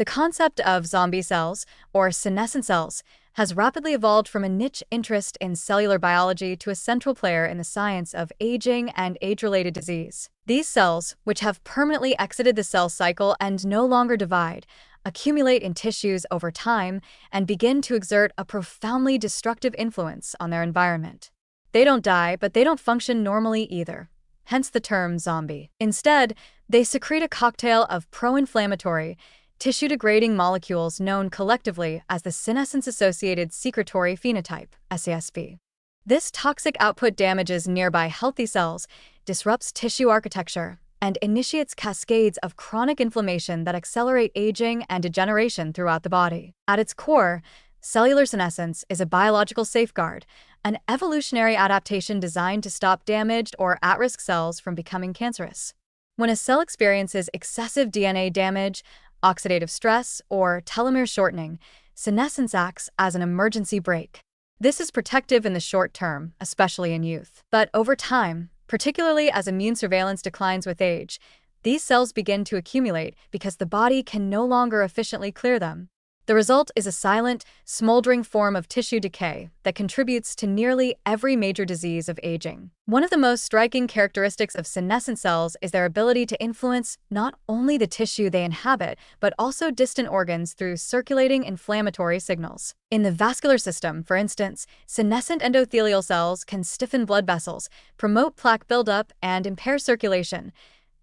The concept of zombie cells, or senescent cells, has rapidly evolved from a niche interest in cellular biology to a central player in the science of aging and age-related disease. These cells, which have permanently exited the cell cycle and no longer divide, accumulate in tissues over time and begin to exert a profoundly destructive influence on their environment. They don't die, but they don't function normally either, hence the term zombie. Instead, they secrete a cocktail of pro-inflammatory, tissue-degrading molecules known collectively as the senescence-associated secretory phenotype, SASP. This toxic output damages nearby healthy cells, disrupts tissue architecture, and initiates cascades of chronic inflammation that accelerate aging and degeneration throughout the body. At its core, cellular senescence is a biological safeguard, an evolutionary adaptation designed to stop damaged or at-risk cells from becoming cancerous. When a cell experiences excessive DNA damage, oxidative stress, or telomere shortening, senescence acts as an emergency brake. This is protective in the short term, especially in youth. But over time, particularly as immune surveillance declines with age, these cells begin to accumulate because the body can no longer efficiently clear them. The result is a silent, smoldering form of tissue decay that contributes to nearly every major disease of aging. One of the most striking characteristics of senescent cells is their ability to influence not only the tissue they inhabit, but also distant organs through circulating inflammatory signals. In the vascular system, for instance, senescent endothelial cells can stiffen blood vessels, promote plaque buildup, and impair circulation,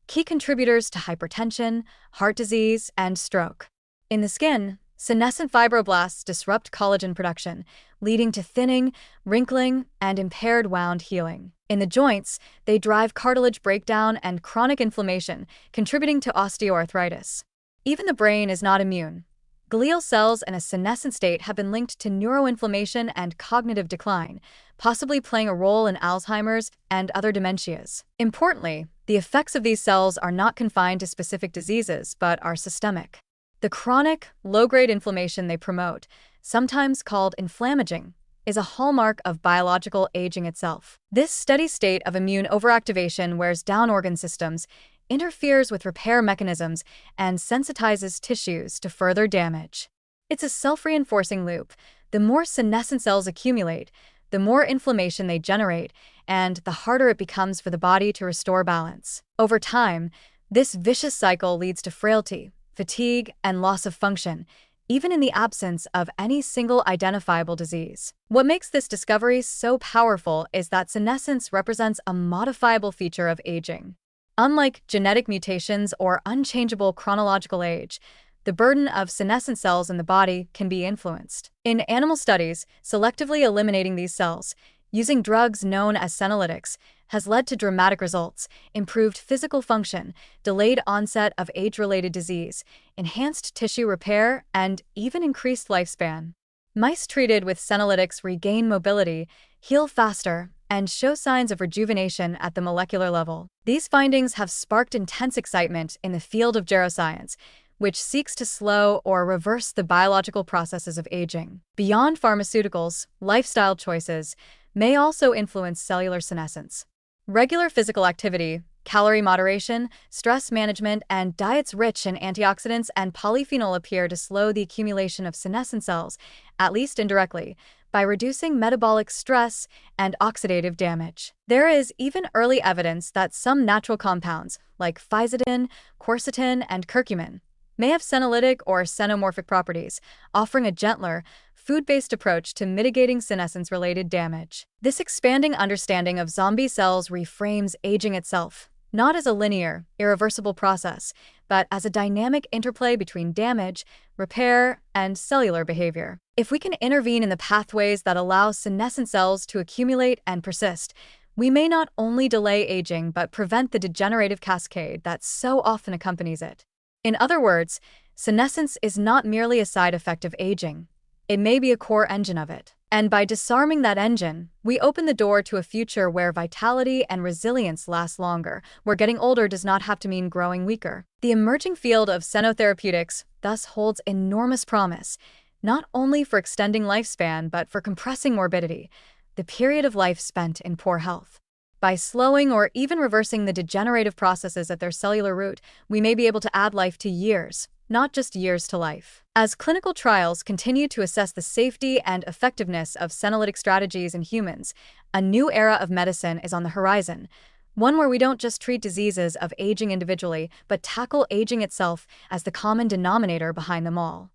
key contributors to hypertension, heart disease, and stroke. In the skin, senescent fibroblasts disrupt collagen production, leading to thinning, wrinkling, and impaired wound healing. In the joints, they drive cartilage breakdown and chronic inflammation, contributing to osteoarthritis. Even the brain is not immune. Glial cells in a senescent state have been linked to neuroinflammation and cognitive decline, possibly playing a role in Alzheimer's and other dementias. Importantly, the effects of these cells are not confined to specific diseases, but are systemic. The chronic, low-grade inflammation they promote, sometimes called inflammaging, is a hallmark of biological aging itself. This steady state of immune overactivation wears down organ systems, interferes with repair mechanisms, and sensitizes tissues to further damage. It's a self-reinforcing loop. The more senescent cells accumulate, the more inflammation they generate, and the harder it becomes for the body to restore balance. Over time, this vicious cycle leads to frailty, fatigue, and loss of function, even in the absence of any single identifiable disease. What makes this discovery so powerful is that senescence represents a modifiable feature of aging. Unlike genetic mutations or unchangeable chronological age, the burden of senescent cells in the body can be influenced. In animal studies, selectively eliminating these cells, using drugs known as senolytics, has led to dramatic results: improved physical function, delayed onset of age-related disease, enhanced tissue repair, and even increased lifespan. Mice treated with senolytics regain mobility, heal faster, and show signs of rejuvenation at the molecular level. These findings have sparked intense excitement in the field of geroscience, which seeks to slow or reverse the biological processes of aging. Beyond pharmaceuticals, lifestyle choices may also influence cellular senescence. Regular physical activity, calorie moderation, stress management, and diets rich in antioxidants and polyphenol appear to slow the accumulation of senescent cells, at least indirectly, by reducing metabolic stress and oxidative damage. There is even early evidence that some natural compounds, like physidin, quercetin, and curcumin, may have senolytic or senomorphic properties, offering a gentler, food-based approach to mitigating senescence-related damage. This expanding understanding of zombie cells reframes aging itself, not as a linear, irreversible process, but as a dynamic interplay between damage, repair, and cellular behavior. If we can intervene in the pathways that allow senescent cells to accumulate and persist, we may not only delay aging but prevent the degenerative cascade that so often accompanies it. In other words, senescence is not merely a side effect of aging. It may be a core engine of it. And by disarming that engine, we open the door to a future where vitality and resilience last longer, where getting older does not have to mean growing weaker. The emerging field of senotherapeutics thus holds enormous promise, not only for extending lifespan but for compressing morbidity, the period of life spent in poor health. By slowing or even reversing the degenerative processes at their cellular root, we may be able to add life to years, not just years to life. As clinical trials continue to assess the safety and effectiveness of senolytic strategies in humans, a new era of medicine is on the horizon, one where we don't just treat diseases of aging individually, but tackle aging itself as the common denominator behind them all.